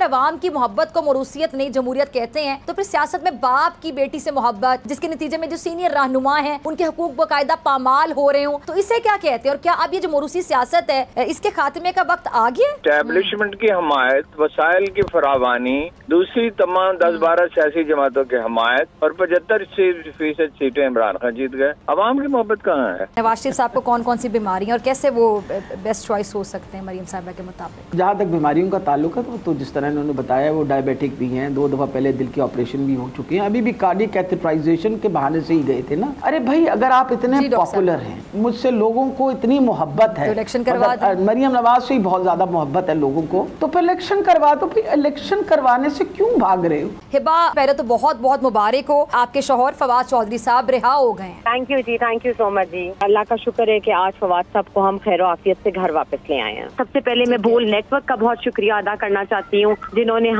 अगर अवाम की मोहब्बत को मरूसियत नहीं जमहूरियत कहते हैं तो फिर सियासत में बाप की बेटी से मोहब्बत, जिसके नतीजे में जो सीनियर रहनुमा हैं उनके हकूक बाकायदा पामाल हो रहे हो, तो इसे क्या कहते हैं? और क्या अब ये जो मरूसी सियासत है इसके खात्मे का वक्त आ गया? एस्टैब्लिशमेंट की हमायत, वसाइल की फरावानी, दूसरी तमाम 10-12 सियासी जमातों की हमायत और 75% सीटें इमरान खान जीत गए। अवाम की मोहब्बत कहाँ है? नवाज शरीफ साहब को कौन कौन सी बीमारियां और कैसे वो बेस्ट चॉइस हो सकते हैं मरियम साहिबा के मुताबिक? जहाँ तक बीमारियों का ताल्लुक है तो जिस तरह इन्होंने बताया वो डायबिटिक भी हैं, 2 दफ़ा पहले दिल के ऑपरेशन भी हो चुके हैं, अभी भी कार्डियक कैथेटराइजेशन के बहाने से ही गए थे ना। अरे भाई, अगर आप इतने पॉपुलर हैं, मुझसे लोगों को इतनी मोहब्बत है, इलेक्शन करवा दो। मरियम नवाज से ही बहुत ज्यादा मोहब्बत है लोगों को, तो फिर इलेक्शन करवा दो। फिर इलेक्शन करवाने से क्यों भाग रहे हो? हिबा, पहले तो बहुत बहुत मुबारक हो, आपके शौहर फवाद चौधरी साहब रिहा हो गए। Thank you ji, thank you so much ji. अल्लाह का शुक्र है कि आज फवाद साहब को हम खैर आफियत से घर वापस ले आए हैं। सबसे पहले मैं बोल नेटवर्क का बहुत शुक्रिया अदा करना चाहती हूँ, जिन्होंने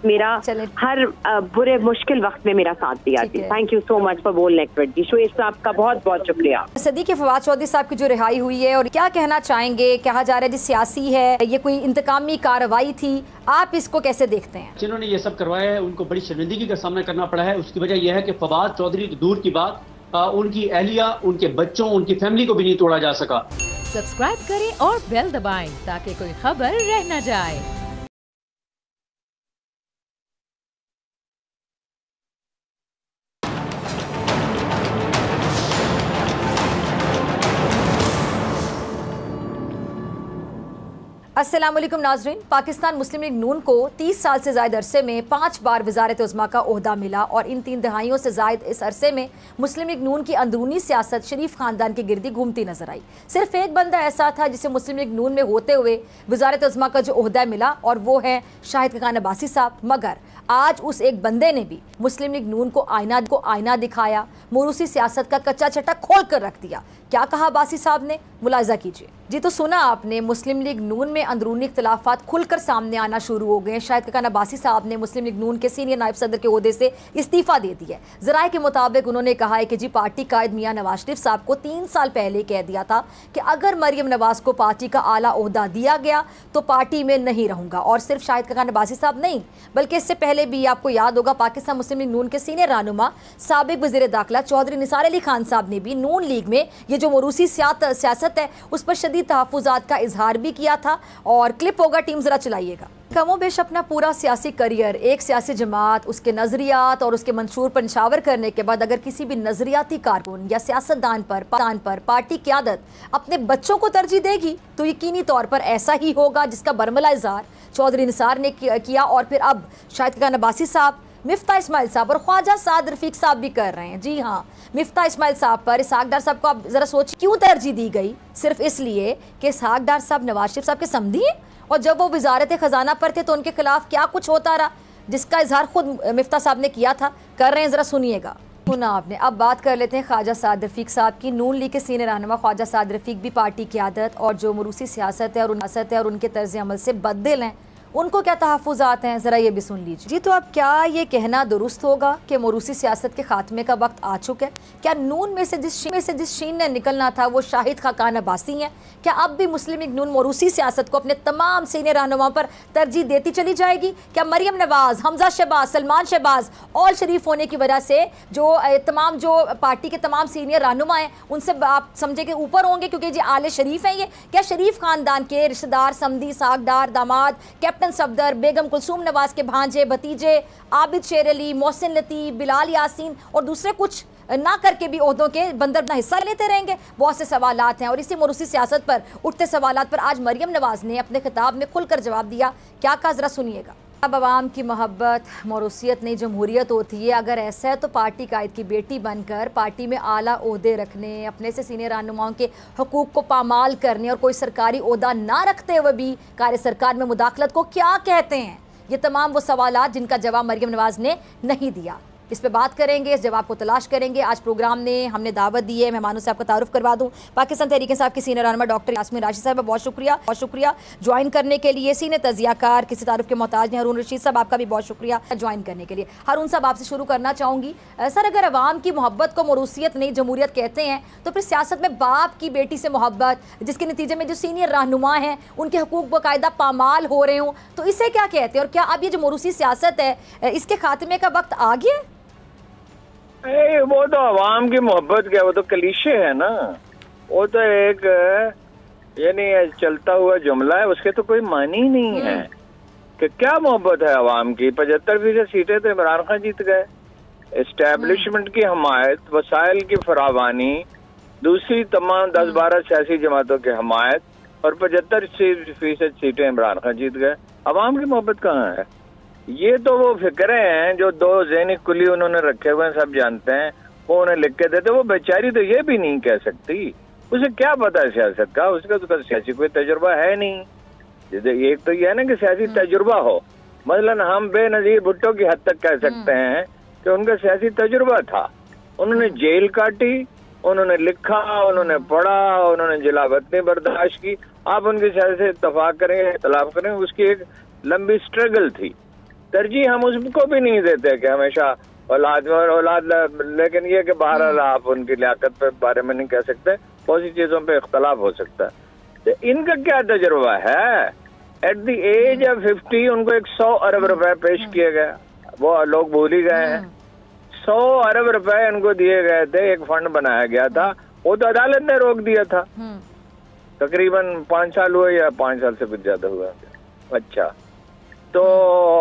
मेरा हर बुरे मुश्किल वक्त में मेरा साथ दिया ji. Thank you so much for Bol network ji. Shoaib साहब का बहुत बहुत शुक्रिया। सदीक फवाद चौधरी साहब की जो रिहाई हुई है, और क्या कहना चाहेंगे? कहा जा रहा है जी सियासी है, ये कोई इंतकामी कार्रवाई थी, आप इसको कैसे देखते हैं? जिन्होंने ये सब करवाया है उनको बड़ी शर्मिंदगी का सामना करना पड़ा है। उसकी वजह यह है कि फवाद चौधरी दूर की बात, उनकी अहलिया, उनके बच्चों, उनकी फैमिली को भी नहीं तोड़ा जा सका। सब्सक्राइब करें और बेल दबाएं ताकि कोई खबर रह न जाए। अस्सलाम वालेकुम नाजरीन। पाकिस्तान मुस्लिम लीग नून को 30 साल से ज़ायद अरसे में 5 बार वज़ारत उज़्मा का ओहदा मिला और इन 3 दहाइयों से ज़ायद इस अरसे में मुस्लिम लीग नून की अंदरूनी सियासत शरीफ ख़ानदान के गिर्दी घूमती नजर आई। सिर्फ एक बंदा ऐसा था जिसे मुस्लिम लीग नून में होते हुए वज़ारत उज़्मा का जो ओहदा मिला, और वो है शाहिद खान अब्बासी साहब। मगर आज उस एक बंदे ने भी मुस्लिम लीग नून को आईना दिखाया, मरूसी सियासत का कच्चा चट्टा खोल कर रख दिया। क्या कहा अब्बासी साहब ने, मुलाहिज़ा कीजिए जी। तो सुना आपने, मुस्लिम लीग नून में अंदरूनी इख्तलाफात खुलकर सामने आना शुरू हो गए। शाहिद खान अब्बासी साहब ने मुस्लिम लीग नून के सीनियर नायब सदर के ओहदे से इस्तीफ़ा दे दिया। ज़राए के मुताबिक उन्होंने कहा है कि जी पार्टी कायद मियाँ नवाज शरीफ साहब को 3 साल पहले कह दिया था कि अगर मरियम नवाज को पार्टी का आला ओहदा दिया गया तो पार्टी में नहीं रहूँगा। और सिर्फ शाहिद खान अब्बासी साहब नहीं, बल्कि इससे पहले भी आपको याद होगा पाकिस्तान मुस्लिम लीग नून के सीनियर रहनुमा साबिक वज़ीर दाखिला चौधरी निसार अली खान साहब ने भी नून लीग में ये जो मरूसी सियासत है उस पर शदीद तहफ़्फ़ुज़ात का इजहार भी किया था। और क्लिप होगा, टीम ज़रा चलाइएगा। कमोबेश अपना पूरा सियासी करियर एक सियासी जमात, उसके नज़रियात और उसके मंशूर पर निशावर करने के बाद अगर किसी भी नज़रियाती कारकुन या सियासतदान पर पार्टी क़यादत अपने बच्चों को तरजीह देगी तो यकीनी तौर पर ऐसा ही होगा जिसका बरमला इज़हार चौधरी निसार ने किया और फिर अब शाहिद खान अब्बासी साहब, मिफ्ता इस्माइल साहब और ख्वाजा साद रफीक साहब भी कर रहे हैं। जी हाँ, मिफ्ता इस्माइल साहब पर इसहाक डार साहब को आप ज़रा सोचिए क्यों तरजीह दी गई? सिर्फ इसलिए कि इसहाक डार साहब नवाज शरीफ साहब के समधी हैं, और जब वो वजारत ख़जाना पर थे तो उनके खिलाफ क्या कुछ होता रहा, जिसका इजहार खुद मिफ्ता साहब ने किया था। कर रहे हैं, ज़रा सुनिएगा। सुना आपने। अब बात कर लेते हैं ख्वाजा साद रफीक साहब की। नून लीग के सीनियर रहनुमा ख्वाजा साद रफीक भी पार्टी की आदत और जो मरूसी सियासत है और उनके तर्ज अमल से बददिल हैं, उनको क्या तहफ़्फ़ुज़ात हैं, ज़रा ये भी सुन लीजिए जी। तो अब क्या ये कहना दुरुस्त होगा कि मरूसी सियासत के खात्मे का वक्त आ चुका है? क्या नून में से जिस शीन ने निकलना था वो शाहिद खान अब्बासी हैं? क्या अब भी मुस्लिम लीग नून मरूसी सियासत को अपने तमाम सीनियर रहनुमा पर तरजीह देती चली जाएगी? क्या मरियम नवाज़, हमजा शहबाज, सलमान शहबाज ऑल शरीफ होने की वजह से जो पार्टी के तमाम सीनियर रहनुमा हैं उनसे आप समझे कि ऊपर होंगे क्योंकि जी आले शरीफ हैं? ये क्या शरीफ ख़ानदान के रिश्तेदार, समधी, सागदार, दामाद, कैप्टन सफदर, बेगम कुलसूम नवाज के भांजे, भतीजे, आबिद शेर अली, मोहसिन लतीफ़, बिलाल यासीन और दूसरे कुछ ना करके भी ओहदों के बंदर अपना हिस्सा लेते रहेंगे? बहुत से सवालात हैं और इसी मरूसी सियासत पर उठते सवालात पर आज मरियम नवाज ने अपने खिताब में खुलकर जवाब दिया। क्या कहा, ज़रा सुनिएगा। अब आवाम की मोहब्बत मरूसियत नहीं जमहूरियत होती है। अगर ऐसा है तो पार्टी कायद की बेटी बनकर पार्टी में आला ओहदे रखने, अपने से सीनियर रहनुमाओं के हकूक़ को पामाल करने और कोई सरकारी ओहदा ना रखते हुए भी कार्य सरकार में मुदाखलत को क्या कहते हैं? ये तमाम वो सवालात जिनका जवाब मरियम नवाज ने नहीं दिया। इस पे बात करेंगे, इस जवाब को तलाश करेंगे। आज प्रोग्राम ने हमने दावत दी है, मेहमानों से आपका तारुफ करवा दूं। पाकिस्तान तहरीक इंसाफ की सीनियर रहनुमा डॉक्टर यास्मीन राशिद साहब, बहुत शुक्रिया ज्वाइन करने के लिए। सीनियर तजियाकार, किसी तारुफ के मोहताज नहीं, हारून रशीद साहब, आपका भी बहुत शुक्रिया ज्वाइन करने के लिए। हारून साहब, आपसे शुरू करना चाहूँगी। सर, अगर अवाम की मोहब्बत को मरूसियत नहीं जमहूरियत कहते हैं, तो फिर सियासत में बाप की बेटी से मोहब्बत, जिसके नतीजे में जो सीनियर रहनुमा हैं उनके हकूक बाकायदा पामाल हो रहे हों, तो इसे क्या कहते हैं? और क्या अब ये जो मरूसी सियासत है इसके खात्मे का वक्त आ गया? वो तो अवाम की मोहब्बत क्या, वो तो क्लीशे है ना, वो तो एक यानी चलता हुआ जुमला है, उसके तो कोई मानी ही नहीं है कि क्या मोहब्बत है अवाम की। 75% सीटें तो इमरान खान जीत गए। एस्टैब्लिशमेंट की हमायत, वसाइल की फरावानी, दूसरी तमाम 10-12 सियासी जमातों की हमायत और 75% सीटें इमरान खान जीत गए। अवाम की मोहब्बत कहाँ है? ये तो वो फिक्रे हैं जो दो ज़हनी कुली उन्होंने रखे हुए हैं, सब जानते हैं, वो उन्हें लिख के देते। वो बेचारी तो ये भी नहीं कह सकती, उसे क्या पता है सियासत का, उसका तो सियासी कोई तजुर्बा है नहीं। एक तो ये है ना कि सियासी तजुर्बा हो, मसलन हम बेनजीर भुट्टो की हद तक कह सकते हैं कि उनका सियासी तजुर्बा था, उन्होंने जेल काटी, उन्होंने लिखा, उन्होंने पढ़ा, उन्होंने जिलावतनी बर्दाश्त की। आप उनकी सियासत इत्तफाक करें, इख्तलाफ करें, उसकी एक लंबी स्ट्रगल थी। तरजीह हम उसको भी नहीं देते कि हमेशा औलाद और औलाद, लेकिन ये कि बहरहाल आप उनकी लियाकत पे बारे में नहीं कह सकते, बहुत सी चीजों पे इख्तलाफ हो सकता है। तो इनका क्या तजुर्बा है? एट द एज ऑफ 50 उनको 100 अरब रुपए पेश किए गए, वो लोग भूल ही गए हैं। 100 अरब रुपए इनको दिए गए थे, एक फंड बनाया गया था, वो तो अदालत ने रोक दिया था। तकरीबन 5 साल हुए या 5 साल से कुछ ज्यादा हुआ। अच्छा, तो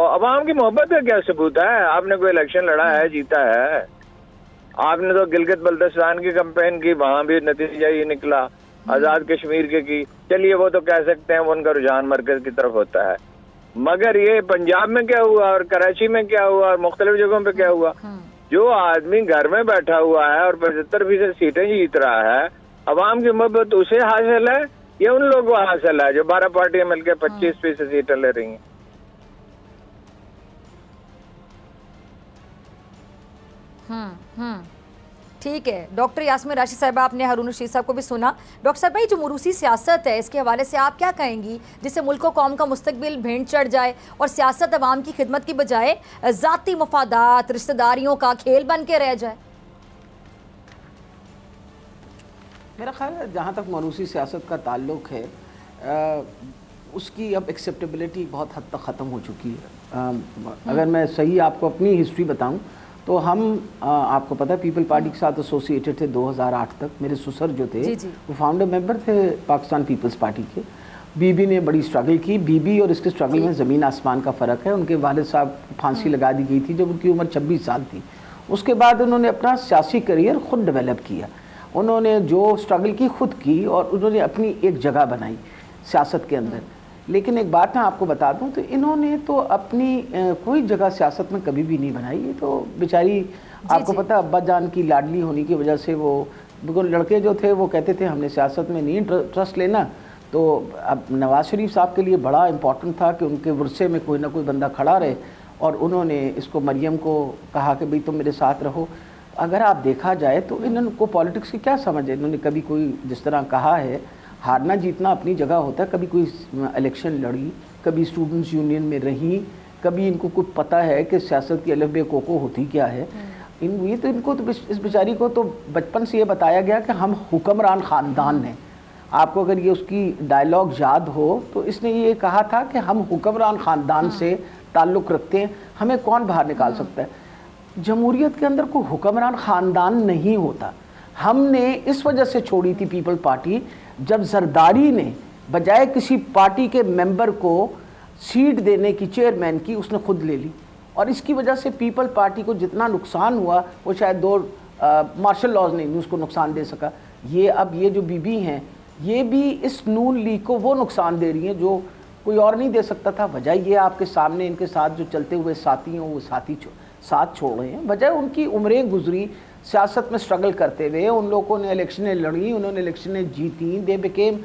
अवाम की मोहब्बत का क्या सबूत है? आपने कोई इलेक्शन लड़ा है, जीता है? आपने तो गिलगित बल्तिस्तान की कैंपेन की, वहां भी नतीजा ये निकला। आजाद कश्मीर के की, चलिए वो तो कह सकते हैं उनका रुझान मरकज की तरफ होता है, मगर ये पंजाब में क्या हुआ और कराची में क्या हुआ और मुख्तलिफ जगहों पे क्या हुआ? जो आदमी घर में बैठा हुआ है और 75% सीटें जीत रहा है, अवाम की मोहब्बत उसे हासिल है या उन लोगों को हासिल है जो 12 पार्टियां मिलकर 25% सीटें ले रही हैं? ठीक है। डॉक्टर यास्मीन राशिद साहिबा, आपने हारून रशीद साहब को भी सुना। डॉक्टर साहब, भाई जो मुरूसी सियासत है इसके हवाले से आप क्या कहेंगी, जिससे मुल्क व कौम का मुस्तकबिल भेंट चढ़ जाए और सियासत अवाम की खिदमत की बजाय ज़ाती मफादात, रिश्तेदारियों का खेल बन के रह जाए? मेरा ख्याल है जहाँ तक मरूसी सियासत का ताल्लुक है, उसकी अब एक्सेप्टेबिलिटी बहुत हद तक ख़त्म हो चुकी है। अगर मैं सही आपको अपनी हिस्ट्री बताऊं तो हम आपको पता है पीपल पार्टी के साथ एसोसिएटेड थे 2008 तक। मेरे ससुर जो थे वो फाउंडर मेंबर थे पाकिस्तान पीपल्स पार्टी के। बीबी ने बड़ी स्ट्रगल की, बीबी और इसके स्ट्रगल में ज़मीन आसमान का फ़र्क है। उनके वालिद साहब को फांसी लगा दी गई थी जब उनकी उम्र 26 साल थी। उसके बाद उन्होंने अपना सियासी करियर ख़ुद डेवलप किया, उन्होंने जो स्ट्रगल की खुद की और उन्होंने अपनी एक जगह बनाई सियासत के अंदर। लेकिन एक बात मैं आपको बता दूं तो इन्होंने तो अपनी कोई जगह सियासत में कभी भी नहीं बनाई। ये तो बेचारी आपको पता है अब्बा जान की लाडली होने की वजह से वो बिल्कुल लड़के जो थे वो कहते थे हमने सियासत में नहीं इंटरेस्ट लेना। तो अब नवाज शरीफ साहब के लिए बड़ा इम्पोर्टेंट था कि उनके वर्से में कोई ना कोई बंदा खड़ा रहे और उन्होंने इसको मरियम को कहा कि भाई तुम मेरे साथ रहो। अगर आप देखा जाए तो इनको पॉलिटिक्स की क्या समझ है? इन्होंने कभी कोई जिस तरह कहा है हारना जीतना अपनी जगह होता है, कभी कोई इलेक्शन लड़ी, कभी स्टूडेंट्स यूनियन में रही, कभी इनको कुछ पता है कि सियासत की अलग बेकोको होती क्या है। ये तो इनको तो इस बेचारी को तो बचपन से ये बताया गया कि हम हुक्मरान ख़ानदान हैं। आपको अगर ये उसकी डायलॉग याद हो तो इसने ये कहा था कि हम हुक्मरान ख़ानदान से ताल्लुक़ रखते हैं, हमें कौन बाहर निकाल सकता है। जमहूरियत के अंदर कोई हुक्मरान ख़ानदान नहीं होता। हमने इस वजह से छोड़ी थी पीपल पार्टी जब जरदारी ने बजाय किसी पार्टी के मेंबर को सीट देने की चेयरमैन की उसने खुद ले ली और इसकी वजह से पीपल पार्टी को जितना नुकसान हुआ वो शायद दो मार्शल लॉज ने उसको नुकसान दे सका। ये अब ये जो बीबी हैं ये भी इस नून लीग को वो नुकसान दे रही हैं जो कोई और नहीं दे सकता था। वजह ये आपके सामने इनके साथ जो चलते हुए साथी हों वो साथी साथ छोड़ रहे हैं। वजह उनकी उम्रें गुजरी सियासत में स्ट्रगल करते हुए, उन लोगों ने इलेक्शनें लड़ी, उन्होंने इलेक्शनें जीती, they became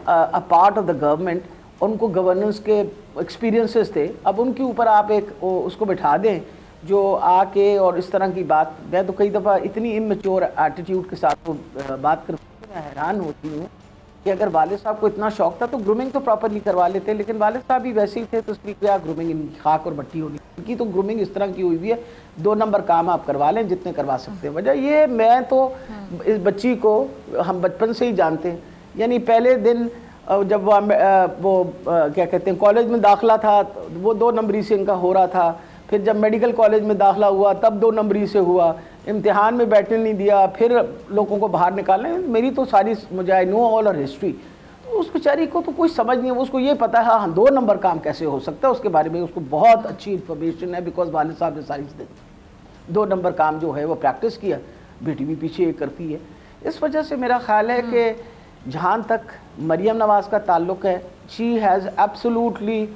a part of the government, उनको गवर्नेंस के एक्सपीरियंसेस थे। अब उनके ऊपर आप एक उसको बिठा दें जो आके और इस तरह की बात, मैं तो कई दफ़ा इतनी इमेच्योर एटीट्यूड के साथ वो बात करती हूँ, मैं हैरान होती हूँ कि अगर वालिद साहब को इतना शौक था तो ग्रूमिंग तो प्रॉपरली करवा लेते, लेकिन वालिद साहब भी वैसे ही थे, तो इसलिए क्या ग्रूमिंग इनकी खाक और मट्टी होगी। इनकी तो ग्रूमिंग इस तरह की हुई हुई है, 2 नंबर काम आप करवा लें जितने करवा सकते हैं। वजह ये, मैं तो इस बच्ची को हम बचपन से ही जानते हैं, यानी पहले दिन जब वो क्या कहते हैं कॉलेज में दाखिला था वो 2 नंबरी से इनका हो रहा था, फिर जब मेडिकल कॉलेज में दाखिला हुआ तब 2 नंबरी से हुआ, इम्तिहान में बैठने नहीं दिया, फिर लोगों को बाहर निकालने। मेरी तो सारी, मुझे आई नो ऑल और हिस्ट्री, तो उस बेचारी को तो कोई समझ नहीं है, उसको ये पता है हाँ 2 नंबर काम कैसे हो सकता है, उसके बारे में उसको बहुत अच्छी इन्फॉर्मेशन है, बिकॉज वालिद साहब ने सारी 2 नंबर काम जो है वो प्रैक्टिस किया, बेटी भी पीछे ये करती है। इस वजह से मेरा ख्याल है कि जहाँ तक मरियम नवाज़ का ताल्लुक़ है, शी हैज़ एब्सोल्युटली,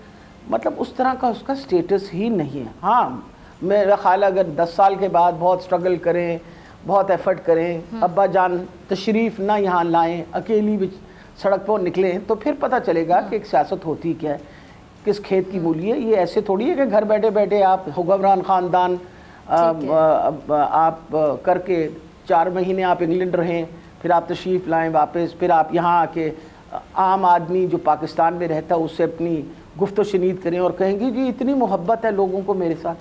मतलब उस तरह का उसका स्टेटस ही नहीं है। हाँ, मेरा ख्याल है अगर 10 साल के बाद बहुत स्ट्रगल करें, बहुत एफर्ट करें, अब्बा जान तशरीफ़ ना यहाँ लाएं, अकेली भी सड़क पर निकलें, तो फिर पता चलेगा कि एक सियासत होती क्या है, किस खेत की मूली है। ये ऐसे थोड़ी है कि घर बैठे बैठे आप हुक्मरान ख़ानदान आप करके 4 महीने आप इंग्लैंड रहें, फिर आप तशरीफ़ लाएं वापस, फिर आप यहाँ आके आम आदमी जो पाकिस्तान में रहता है उससे अपनी गुफ्त शनीद करें और कहेंगे जी इतनी मोहब्बत है लोगों को मेरे साथ।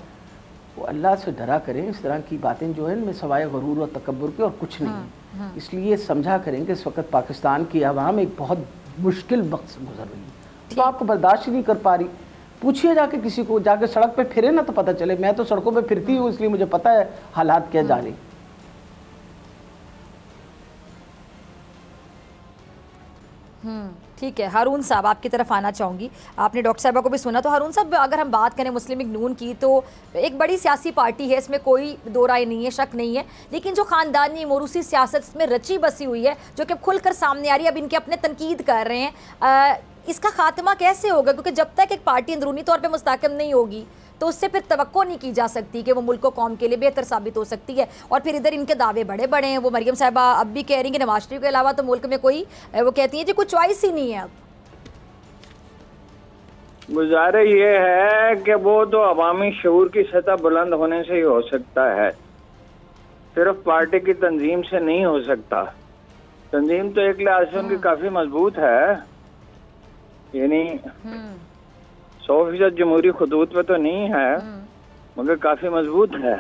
वो अल्लाह से डरा करें, इस तरह की बातें जो है इनमें सवाए गरूर और तकब्बुर के और कुछ नहीं है। इसलिए समझा करें कि इस वक्त पाकिस्तान की आवाम एक बहुत मुश्किल वक्त से गुजर रही है, तो आपको बर्दाश्त ही नहीं कर पा रही। पूछिए जाके किसी को, जाके सड़क पे फिरे ना तो पता चले। मैं तो सड़कों पे फिरती हूँ इसलिए मुझे पता है हालात क्या जा रही। ठीक है, हारून साहब आपकी तरफ आना चाहूँगी। आपने डॉक्टर साहबा को भी सुना, तो हारून साहब अगर हम बात करें मुस्लिम लीग नून की, तो एक बड़ी सियासी पार्टी है, इसमें कोई दो राय नहीं है, शक नहीं है, लेकिन जो ख़ानदानी मोरूसी सियासत में रची बसी हुई है जो कि खुलकर सामने आ रही है, अब इनके अपने तनकीद कर रहे हैं, इसका खात्मा कैसे होगा? क्योंकि जब तक एक पार्टी अंदरूनी तौर पर मुस्तहकम नहीं होगी तो उससे फिर तवक्को नहीं की जा सकती कि वो मुल्क और कौम के लिए बेहतर साबित हो सकती है। और फिर इधर इनके दावे बड़े बड़े हैं। वो मरियम साहिबा अब भी कह रही हैं कि नवाज शरीफ के अलावा तो मुल्क में कोई, वो कहती है जी कोई चॉइस ही नहीं है। अब गुजारा ये है कि वो तो अवामी शऊर की सतह बुलंद होने से ही हो सकता है, सिर्फ पार्टी की तंजीम से नहीं हो सकता। तंजीम तो एक लिहाज से उनकी काफी मजबूत है, यानी 100% जमहूरी खतूत पे तो नहीं है, मगर काफी मजबूत है।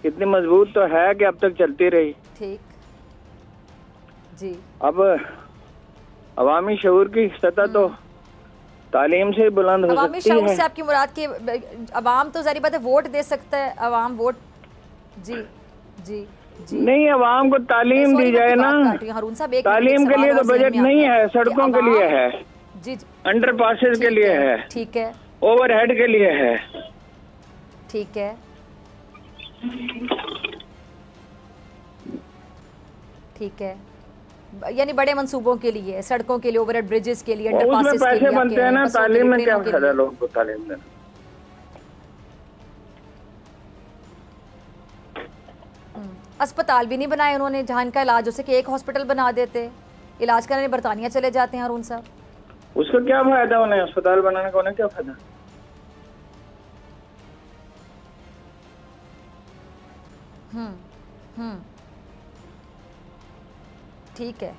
कितनी मजबूत तो है कि अब तक चलती रही। ठीक जी। अब अवामी शऊर की सतह तो तालीम से बुलंद हो सकती है। अवामी से आपकी मुराद की अवाम तो जारी बात है वोट दे सकता है, अवाम वोट जी जी जी नहीं, अवाम को तालीम दी जाए ना। तालीम के लिए तो बजट नहीं है, सड़कों के लिए है, जी अंडर पासेस के लिए है, ठीक है, ओवरहेड के लिए है, ठीक है, ठीक है, यानी बड़े मंसूबों के लिए, सड़कों के लिए, ओवरहेड ब्रिजेस के लिए, अंडर पासेस के लिए पैसे बनते हैं ना। तालीम में क्या फायदा लोगों को तालीम देना? अस्पताल भी नहीं बनाए उन्होंने जहाँ इनका इलाज हो सके, एक हॉस्पिटल बना देते, इलाज कराने बरतानिया चले जाते हैं हारून साहब। उसका क्या फायदा उन्हें? अस्पताल बनाने का उन्हें क्या फायदा? ठीक है।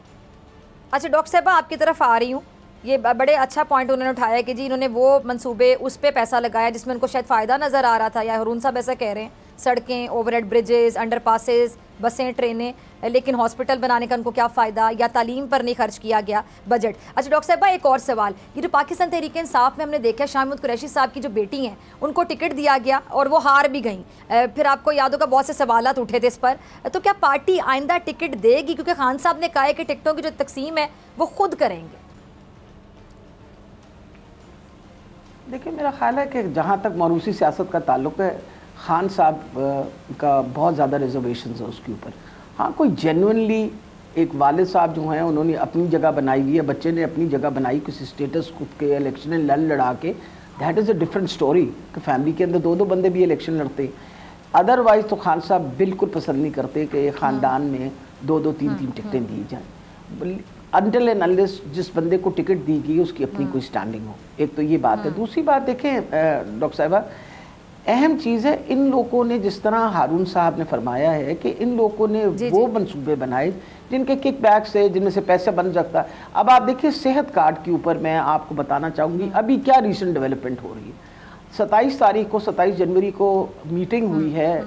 अच्छा डॉक्टर साहबा आपकी तरफ आ रही हूँ। ये बड़े अच्छा पॉइंट उन्होंने उठाया कि जी इन्होंने वो मंसूबे उस पे पैसा लगाया जिसमें उनको शायद फ़ायदा नज़र आ रहा था, या हारून साहब ऐसा कह रहे हैं, सड़कें, ओवरहेड ब्रिजेस, अंडर पासेस, बसें, ट्रेनें, लेकिन हॉस्पिटल बनाने का उनको क्या फ़ायदा, या तालीम पर नहीं खर्च किया गया बजट। अच्छा डॉक्टर साहबा एक और सवाल, ये जो पाकिस्तान तहरीक इंसाफ में हमने देखा शाहमूद कुरैशी साहब की जो बेटी हैं उनको टिकट दिया गया और वो हार भी गई, फिर आपको याद होगा बहुत से सवालात उठे थे इस पर, तो क्या पार्टी आइंदा टिकट देगी? क्योंकि खान साहब ने कहा है कि टिकटों की जो तकसीम है वो खुद करेंगे। देखिए मेरा ख्याल है कि जहाँ तक मरूसी सियासत का ताल्लुक़ है, खान साहब का बहुत ज़्यादा रिजर्वेशन है उसके ऊपर। हाँ, कोई जेन्युइनली एक वालिद साहब जो हैं उन्होंने अपनी जगह बनाई हुई है, बच्चे ने अपनी जगह बनाई किसी स्टेटस खुद के इलेक्शन लड़ा के, that is a different story कि फैमिली के अंदर 2-2 बंदे भी इलेक्शन लड़ते। अदरवाइज़ तो खान साहब बिल्कुल पसंद नहीं करते कि ख़ानदान में 2-2, 3-3 टिकटें दी जाएँ। अनटिल एंड अनलेस जिस बंदे को टिकट दी गई उसकी अपनी कोई स्टैंडिंग हो। एक तो ये बात है। दूसरी बात देखें डॉक्टर साहिबा, अहम चीज़ है, इन लोगों ने जिस तरह हारून साहब ने फरमाया है कि इन लोगों ने वो मंसूबे बनाए जिनके किक बैक से, जिनमें से पैसे बन सकता। अब आप देखिए सेहत कार्ड के ऊपर मैं आपको बताना चाहूँगी अभी क्या रिसेंट डेवलपमेंट हो रही है। 27 जनवरी को मीटिंग हुई है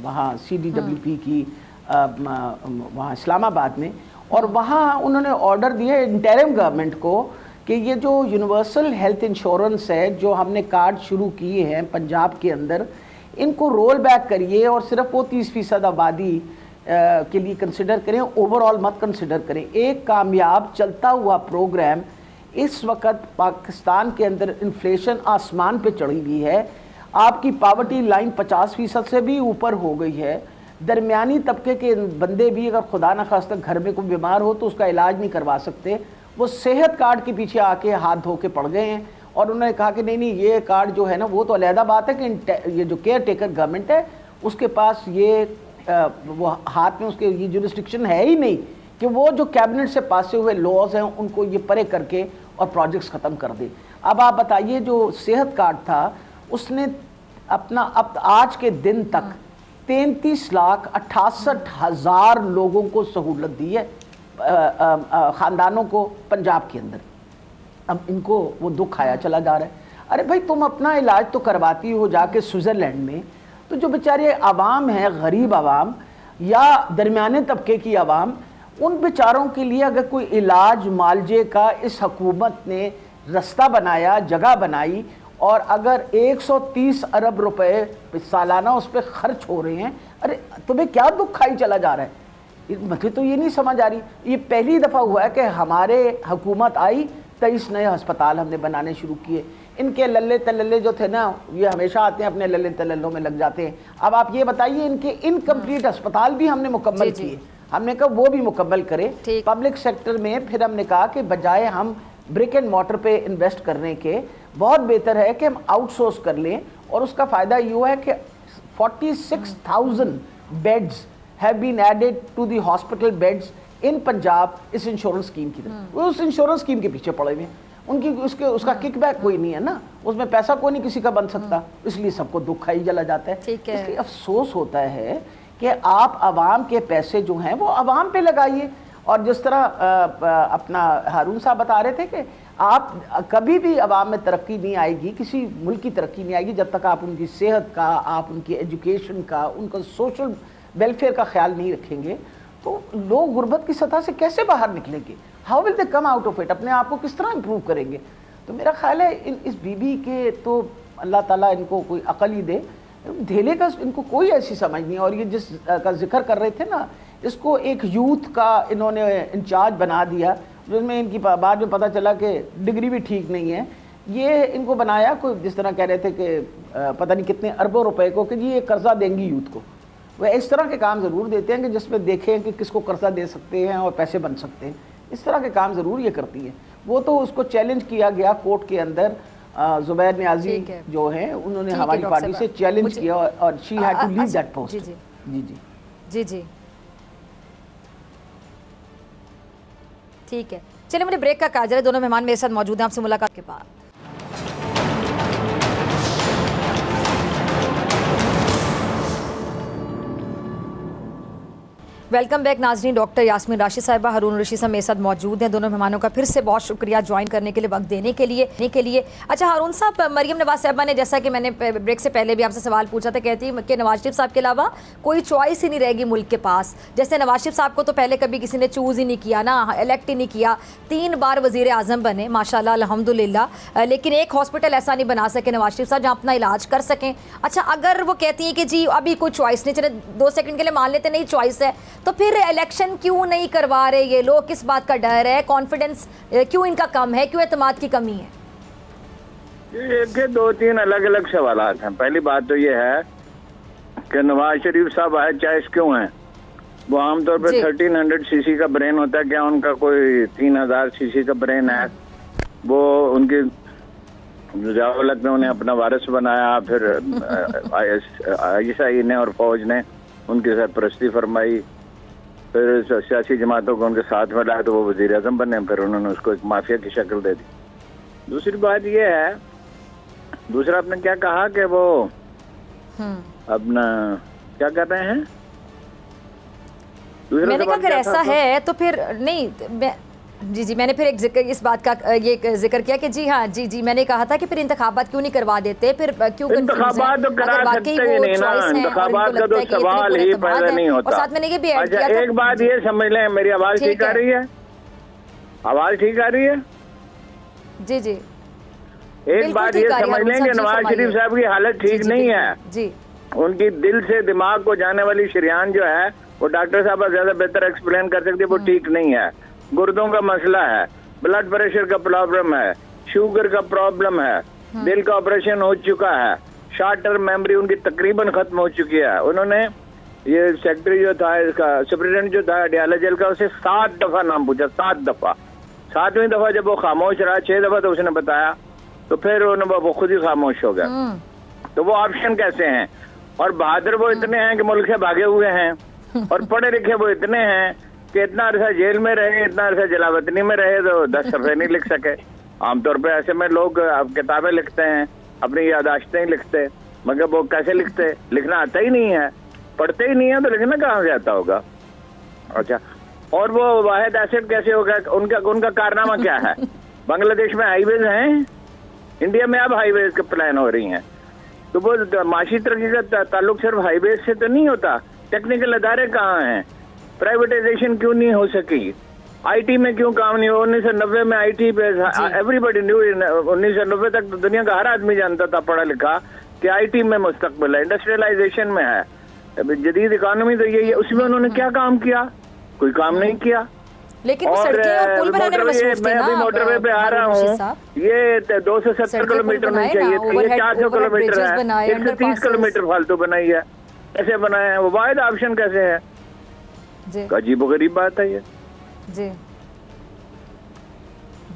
वहाँ CDWP की वहाँ इस्लामाबाद में, और वहाँ उन्होंने ऑर्डर दिए इंटरिम गवर्नमेंट को कि ये जो यूनिवर्सल हेल्थ इंश्योरेंस है जो हमने कार्ड शुरू किए हैं पंजाब के अंदर, इनको रोल बैक करिए और सिर्फ वो 30% आबादी के लिए कंसिडर करें, ओवरऑल मत कंसिडर करें। एक कामयाब चलता हुआ प्रोग्राम। इस वक्त पाकिस्तान के अंदर इन्फ्लेशन आसमान पे चढ़ी हुई है, आपकी पावर्टी लाइन 50% से भी ऊपर हो गई है। दरमियानी तबके के बंदे भी अगर खुदा न खास्ता घर में कोई बीमार हो तो उसका इलाज नहीं करवा सकते, वो सेहत कार्ड के पीछे आके हाथ धो के पड़ गए हैं। और उन्होंने कहा कि नहीं ये कार्ड जो है ना, वो तो अलहदा बात है कि ये जो केयर टेकर गवर्नमेंट है उसके पास ये वो हाथ में उसके ये जुरिस्डिक्शन है ही नहीं कि वो जो कैबिनेट से पास हुए लॉज हैं उनको ये परे करके और प्रोजेक्ट्स ख़त्म कर दे। अब आप बताइए जो सेहत कार्ड था उसने अपना अब आज के दिन तक 33,68,000 लोगों को सहूलत दी है, ख़ानदानों को पंजाब के अंदर। अब इनको वो दुख खाया चला जा रहा है। अरे भाई तुम अपना इलाज तो करवाती हो जाके स्विट्ज़रलैंड में, तो जो बेचारे आवाम है, गरीब आवाम या दरमियाने तबके की आवाम, उन बेचारों के लिए अगर कोई इलाज मालजे का इस हुकूमत ने रास्ता बनाया, जगह बनाई, और अगर 130 अरब रुपए सालाना उस पर खर्च हो रहे हैं, अरे तुम्हें क्या दुख खाई चला जा रहा है? मुझे तो ये नहीं समझ आ रही। ये पहली दफ़ा हुआ है कि हमारे हुकूमत आई 23 नए अस्पताल हमने बनाने शुरू किए। इनके लल्ले तल्ले जो थे ना, ये हमेशा आते हैं अपने लल्ले तल्लों में लग जाते हैं। अब आप ये बताइए इनके इनकम्प्लीट अस्पताल भी हमने मुकम्मल किए, हमने कहा वो भी मुकम्मल करें पब्लिक सेक्टर में। फिर हमने कहा कि बजाय हम ब्रिक एंड मॉर्टर पे इन्वेस्ट करने के, बहुत बेहतर है कि हम आउटसोर्स कर लें। और उसका फ़ायदा ये हुआ है कि 46,000 beds have been added to the hospital beds in Punjab इस इंश्योरेंस स्कीम की तरफ। वो उस इंश्योरेंस स्कीम के पीछे पड़े हुए हैं, उनकी उसका किकबैक कोई नहीं है ना, उसमें पैसा कोई नहीं किसी का बन सकता, इसलिए सबको दुख खाई चला जाता है। इसलिए अफसोस होता है कि आप आवाम के पैसे जो हैं वो आवाम पे लगाइए। और जिस तरह अपना हारून साहब बता रहे थे कि आप कभी भी आवाम में तरक्की नहीं आएगी, किसी मुल्क की तरक्की नहीं आएगी जब तक आप उनकी सेहत का, आप उनकी एजुकेशन का, उनका सोशल वेलफेयर का ख्याल नहीं रखेंगे। तो लोग गुर्बत की सतह से कैसे बाहर निकलेंगे? How will they come out of it? अपने आप को किस तरह इम्प्रूव करेंगे? तो मेरा ख्याल है इस बीबी के तो अल्लाह ताला इनको कोई अकल ही दे, धेले का इनको कोई ऐसी समझ नहीं। और ये जिस का जिक्र कर रहे थे ना, इसको एक यूथ का इन्होंने इंचार्ज बना दिया, जिसमें इनकी बाद में पता चला कि डिग्री भी ठीक नहीं है। ये इनको बनाया कोई, जिस तरह कह रहे थे कि पता नहीं कितने अरबों रुपए को, कि जी ये कर्जा देंगी यूथ को। वह इस तरह के काम ज़रूर देते हैं कि जिसमें देखें कि किसको कर्जा दे सकते हैं और पैसे बन सकते हैं। इस तरह के काम ज़रूर ये करती है। वो तो उसको चैलेंज किया गया कोर्ट के अंदर, जुबैर नियाजी जो है उन्होंने हमारी पार्टी से चैलेंज किया और she had to leave that post. जी जी जी ठीक है, चलिए मुझे ब्रेक का काजर है। दोनों मेहमान मेरे साथ मौजूद हैं, आपसे मुलाकात के बाद। वेलकम बैक नाजरीन। डॉक्टर यास्मीन राशिद साहिबा, हारून रशीद साहब मेरे साथ मौजूद हैं। दोनों मेहमानों का फिर से बहुत शुक्रिया ज्वाइन करने के लिए, वक्त देने के लिए। अच्छा हारून साहब, मरियम नवाज साहिबा ने, जैसा कि मैंने ब्रेक से पहले भी आपसे सवाल पूछा था, कहती है कि नवाज शरीफ साहब के अलावा कोई चॉइस ही नहीं रहेगी मुल्क के पास। जैसे नवाज शरीफ साहब को तो पहले कभी किसी ने चूज़ ही नहीं किया ना, इलेक्ट ही नहीं किया, 3 बार वज़ीर आज़म बने माशाल्लाह अल्हम्दुलिल्लाह, लेकिन एक हॉस्पिटल ऐसा नहीं बना सके नवाज शरीफ साहब जहाँ अपना इलाज कर सकें। अच्छा, अगर वो कहती हैं कि जी अभी कोई चॉइस नहीं, चले 2 सेकंड के लिए मान लेते नहीं चॉइस है, तो फिर इलेक्शन क्यों नहीं करवा रहे ये लोग? किस बात का डर है? कॉन्फिडेंस क्यों इनका कम है? क्यों एतमाद की कमी है? ये 2-3 अलग अलग सवालात हैं। पहली बात तो ये है कि नवाज शरीफ साहब है चॉइस क्यों है? वो आमतौर पर 1300 सीसी का ब्रेन होता है, क्या उनका कोई 3000 सीसी का ब्रेन है? वो उनकी जवालत में उन्हें अपना वारिस बनाया, फिर ISI ने और फौज ने उनकी सरपरस्ती फरमाई, फिर सियासी जमातों को उनके साथ में लाया तो वो वज़ीर आज़म बने, फिर उन्होंने उसको एक माफिया की शक्ल दे दी। दूसरी बात यह है दूसरा आपने क्या कहा कि वो अपना क्या कर रहे हैं? मैंने कहा अगर ऐसा है तो फिर नहीं जी मैंने फिर एक इस बात का ये जिक्र किया कि जी हाँ जी मैंने कहा था कि फिर इंतखाबात क्यों नहीं करवा देते, फिर क्यों इंतखाबात तो करा सकते ही नहीं ना, इंतखाबात का तो सवाल ही पैदा नहीं होता। और साथ मैंने ये भी ऐड किया था। एक बात ये समझ लें, मेरी आवाज ठीक आ रही है? आवाज ठीक आ रही है? जी जी एक बात ये समझ लें कि नवाज शरीफ साहब की हालत ठीक नहीं है जी। उनकी दिल से दिमाग को जाने वाली शरीयान जो है वो डॉक्टर साहब ज्यादा बेहतर एक्सप्लेन कर सकते, वो ठीक नहीं है। गुर्दों का मसला है, ब्लड प्रेशर का प्रॉब्लम है, शुगर का प्रॉब्लम है, दिल का ऑपरेशन हो चुका है, शॉर्ट टर्म मेमोरी उनकी तकरीबन खत्म हो चुकी है। उन्होंने ये सेक्रेटरी जो था इसका सुप्रिटेंडेंट जो था अडयाला जेल का, उसे 7 दफा नाम पूछा, 7 दफा। 7वीं दफा जब वो खामोश रहा, 6 दफा तो उसने बताया, तो फिर वो खुद ही खामोश हो गया। तो वो ऑप्शन कैसे हैं? और बहादुर वो इतने हैं कि मुल्क से भागे हुए हैं, और पढ़े लिखे वो इतने हैं कि इतना अरसा जेल में रहे, इतना अरसा जलावतनी में रहे तो 10 सफ़े नहीं लिख सके। आमतौर पे ऐसे में लोग किताबें लिखते हैं, अपनी यादाश्तें ही लिखते, मगर वो कैसे लिखते? लिखना आता ही नहीं है, पढ़ते ही नहीं है, तो लिखना कहाँ से आता होगा? अच्छा, और वो वाहिद एसेट कैसे होगा? उनका कारनामा क्या है? बांग्लादेश में हाईवेज हैं, इंडिया में अब हाईवेज के प्लान हो रही हैं, तो वो माशी तरक्की का ताल्लुक सिर्फ हाईवेज से तो नहीं होता। टेक्निकल अदारे कहाँ हैं? प्राइवेटाइजेशन क्यों नहीं हो सकी? आईटी में क्यों काम नहीं हो? 1990 में आईटी पे एवरीबडी न्यू, 1990 तक तो दुनिया का हर आदमी जानता था पढ़ा लिखा कि आईटी में मुस्तकबिल है, इंडस्ट्रियलाइजेशन में है, जदीद इकोनॉमी तो यही है। उसमें उन्होंने क्या काम किया? कोई काम नहीं किया। लेकिन सड़कें और पुल बनाने में मसरूफ थे ना। मैं अभी मोटरवे पे आ रहा हूँ, ये 270 किलोमीटर होनी चाहिए थी, ये 400 किलोमीटर है, 130 किलोमीटर फालतू बनाई है। कैसे बनाए हैं? वो वाहिद ऑप्शन कैसे है? अजीब गरीब बात है ये। जी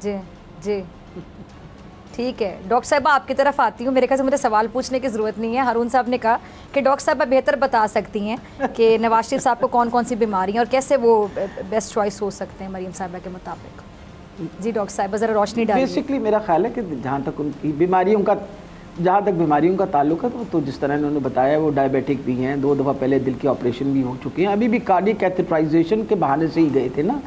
जी जी ठीक है। डॉक्टर साहब आपकी तरफ आती हूँ, मेरे ख्याल से मुझे सवाल पूछने की ज़रूरत नहीं है। हारून साहब ने कहा कि डॉक्टर साहब बेहतर बता सकती हैं कि नवाज शरीफ साहब को कौन कौन सी बीमारियाँ और कैसे वो बेस्ट चॉइस हो सकते हैं मरीम साहबा के मुताबिक। जी डॉक्टर साहब ज़रा रोशनी डालिए। बेसिकली मेरा ख्याल है कि जहाँ तक उनकी बीमारियों का ताल्लुक है तो जिस तरह इन्होंने बताया वो डायबिटिक भी हैं, 2 दफ़ा पहले दिल के ऑपरेशन भी हो चुके हैं, अभी भी कार्डियक कैथेटराइजेशन के बहाने से ही गए थे ना,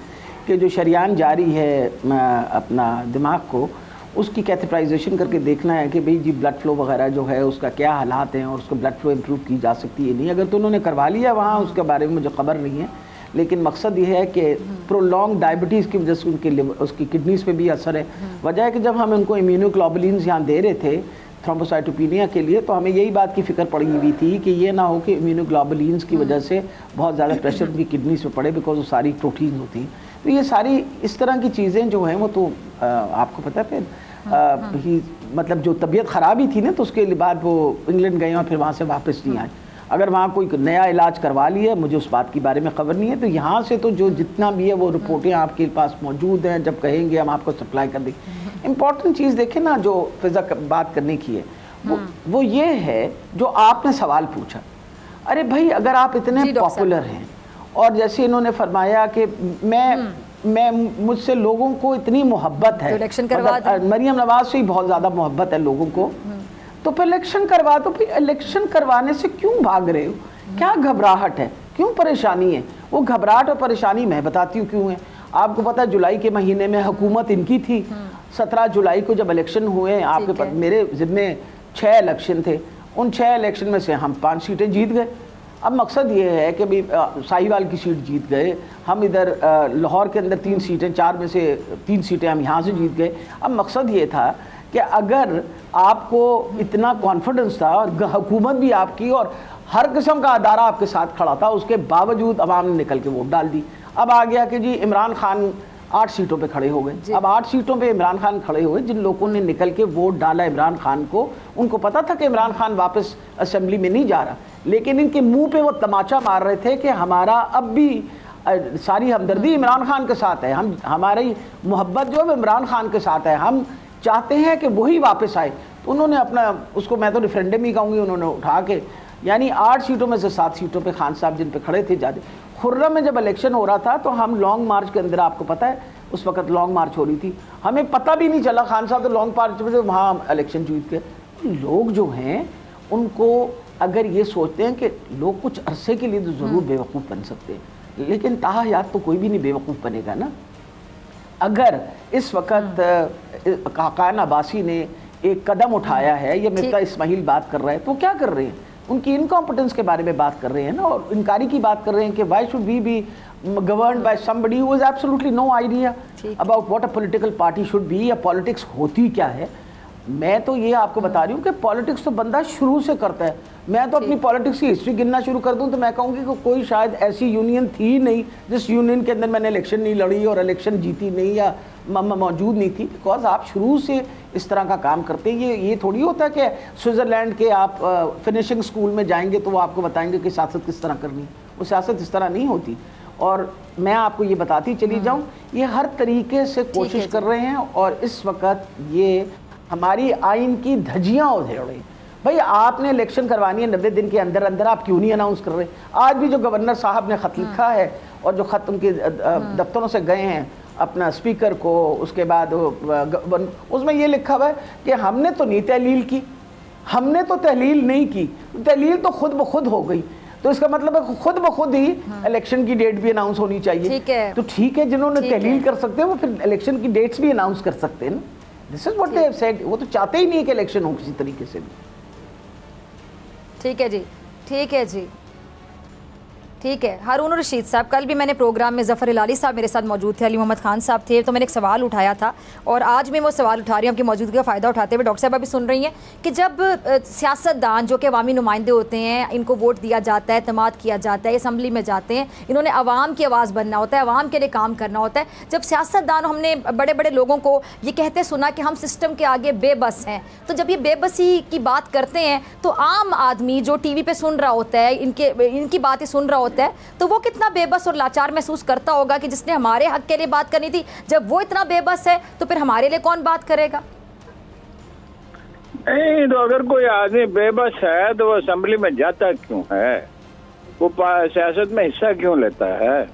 कि जो शरीयान जारी है अपना दिमाग को, उसकी कैथेटराइजेशन करके देखना है कि भाई जी ब्लड फ्लो वगैरह जो है उसका क्या हालात हैं और उसको ब्लड फ्लो इम्प्रूव की जा सकती है नहीं। अगर तो उन्होंने करवा लिया वहाँ, उसके बारे में मुझे खबर नहीं है, लेकिन मकसद ये है कि प्रोलॉन्ग डायबिटीज़ की वजह से उसकी किडनीज़ पे भी असर है। वजह है कि जब हम उनको इम्यूनोग्लोबुलिन्स यहाँ दे रहे थे थ्रोम्बोसाइटोपिनिया के लिए, तो हमें यही बात की फ़िक्र पड़ी हुई थी कि ये ना हो कि इम्यूनोग्लोबुलिन्स की वजह से बहुत ज़्यादा प्रेशर उनकी किडनीज़ पे पड़े, बिकॉज वो सारी प्रोटीन होती हैं। तो ये सारी इस तरह की चीज़ें जो हैं वो तो आपको पता है फिर मतलब जो तबीयत ख़राब ही थी ना, तो उसके बाद वो इंग्लैंड गए और फिर वहाँ से वापस नहीं आए। अगर वहाँ कोई नया इलाज करवा लिया, मुझे उस बात के बारे में खबर नहीं है, तो यहाँ से तो जो जितना भी है वो रिपोर्टें आपके पास मौजूद हैं, जब कहेंगे हम आपको सप्लाई कर देंगे। इम्पॉर्टेंट चीज़ देखें ना, जो फिज़ा बात करने की है वो ये है जो आपने सवाल पूछा। अरे भाई, अगर आप इतने पॉपुलर हैं और जैसे इन्होंने फरमाया कि मैं मुझसे लोगों को इतनी मोहब्बत है, मतलब मरीम नवाज से ही बहुत ज़्यादा मोहब्बत है लोगों को, तो फिर इलेक्शन करवा दो। फिर इलेक्शन करवाने से क्यों भाग रहे हो? क्या घबराहट है? क्यों परेशानी है? वो घबराहट और परेशानी मैं बताती हूँ क्यों है। आपको पता है जुलाई के महीने में हुकूमत इनकी थी, 17 जुलाई को जब इलेक्शन हुए, आपके पास मेरे ज़िम्मे 6 इलेक्शन थे, उन 6 इलेक्शन में से हम 5 सीटें जीत गए। अब मकसद ये है कि भाई साहिवाल की सीट जीत गए, हम इधर लाहौर के अंदर 3 सीटें, 4 में से 3 सीटें हम यहाँ से जीत गए। अब मकसद ये था कि अगर आपको इतना कॉन्फिडेंस था और हुकूमत भी आपकी और हर किस्म का अदारा आपके साथ खड़ा था, उसके बावजूद अवाम ने निकल के वोट डाल दी। अब आ गया कि जी इमरान खान 8 सीटों पे खड़े हो गए। अब 8 सीटों पे इमरान खान खड़े हुए, जिन लोगों ने निकल के वोट डाला इमरान खान को, उनको पता था कि इमरान खान वापस असेंबली में नहीं जा रहा, लेकिन इनके मुंह पे वो तमाचा मार रहे थे कि हमारा अब भी सारी हमदर्दी इमरान खान के साथ है, हमारी मोहब्बत जो है इमरान खान के साथ है, हम चाहते हैं कि वही वापस आए। तो उन्होंने अपना, उसको मैं तो रेफरेंडम ही कहूँगी, उन्होंने उठा के यानी 8 सीटों में से 7 सीटों पे खान साहब जिन पे खड़े थे ज़्यादा। खुर्रम में जब इलेक्शन हो रहा था तो हम लॉन्ग मार्च के अंदर, आपको पता है उस वक्त लॉन्ग मार्च हो रही थी, हमें पता भी नहीं चला, खान साहब तो लॉन्ग मार्च में वहाँ इलेक्शन जीत गए। लोग जो हैं उनको अगर ये सोचते हैं कि लोग कुछ अरसे के लिए तो ज़रूर बेवकूफ़ बन सकते हैं, लेकिन ताहयात तो कोई भी नहीं बेवकूफ़ बनेगा ना। अगर इस वक्त खाकान अब्बासी ने एक कदम उठाया है, ये मिफ्ता इस्माइल बात कर रहा है, तो क्या कर रहे हैं? उनकी इनकॉम्पिटेंस के बारे में बात कर रहे हैं ना, और इनकारी की बात कर रहे हैं कि why should we be governed by somebody who has absolutely no idea about what a political party should be, या पॉलिटिक्स होती क्या है। मैं तो ये आपको बता रही हूँ कि पॉलिटिक्स तो बंदा शुरू से करता है। मैं तो अपनी पॉलिटिक्स की हिस्ट्री गिनना शुरू कर दूं तो मैं कहूँगी कि कोई शायद ऐसी यूनियन थी नहीं जिस यूनियन के अंदर मैंने इलेक्शन नहीं लड़ी और इलेक्शन जीती नहीं या मौजूद नहीं थी, बिकॉज आप शुरू से इस तरह का काम करते हैं। ये थोड़ी होता है कि स्विट्ज़रलैंड के आप फिनिशिंग स्कूल में जाएंगे तो वो आपको बताएंगे कि सियासत किस तरह करनी है। वो सियासत इस तरह नहीं होती। और मैं आपको ये बताती चली जाऊँ, ये हर तरीके से कोशिश कर रहे हैं और इस वक्त ये हमारी आइन की धज्जियाँ उधेड़ रहे हैं। भाई आपने इलेक्शन करवानी है 90 दिन के अंदर अंदर, आप क्यों नहीं अनाउंस कर रहे? आज भी जो गवर्नर साहब ने ख़त लिखा है और जो ख़त उनके दफ्तरों से गए हैं अपना स्पीकर को, उसके बाद उसमें ये लिखा हुआ है कि हमने तो नहीं तहलील की, हमने तो तहलील नहीं की, तहलील तो खुद ब खुद हो गई। तो इसका मतलब है खुद ब खुद ही इलेक्शन की डेट भी अनाउंस होनी चाहिए। तो ठीक है, जिन्होंने तहलील कर सकते हैं वो फिर इलेक्शन की डेट्स भी अनाउंस कर सकते हैं ना। This is what they have said. वो तो चाहते ही नहीं है कि इलेक्शन हो किसी तरीके से भी। ठीक है जी, ठीक है जी, ठीक है। हारून रशीद साहब, कल भी मैंने प्रोग्राम में ज़फ़र हिलाली साहब मेरे साथ मौजूद थे, अली मोहम्मद खान साहब थे, तो मैंने एक सवाल उठाया था और आज मैं वो सवाल उठा रही हूँ आपकी मौजूदगी का फ़ायदा उठाते हुए। डॉक्टर साहब अभी सुन रही हैं कि जब सियासतदान जो कि अवामी नुमाइंदे होते हैं, इनको वोट दिया जाता है, एतमाद किया जाता है, असम्बली में जाते हैं, इन्होंने आवाम की आवाज़ बनना होता है, आवाम के लिए काम करना होता है। जब सियासतदान, हमने बड़े बड़े लोगों को ये कहते सुना कि हम सिस्टम के आगे बेबस हैं, तो जब ये बेबसी की बात करते हैं तो आम आदमी जो टीवी पे सुन रहा होता है, इनकी बातें सुन रहा होता है, तो वो कितना बेबस और लाचार महसूस करता होगा कि जिसने हमारे हक के लिए बात करनी थी, जब वो इतना बेबस है तो फिर हमारे लिए कौन बात करेगा? नहीं, तो अगर कोई आदमी बेबस है तो वो असेंबली में जाता क्यों है? वो सियासत में हिस्सा क्यों लेता है?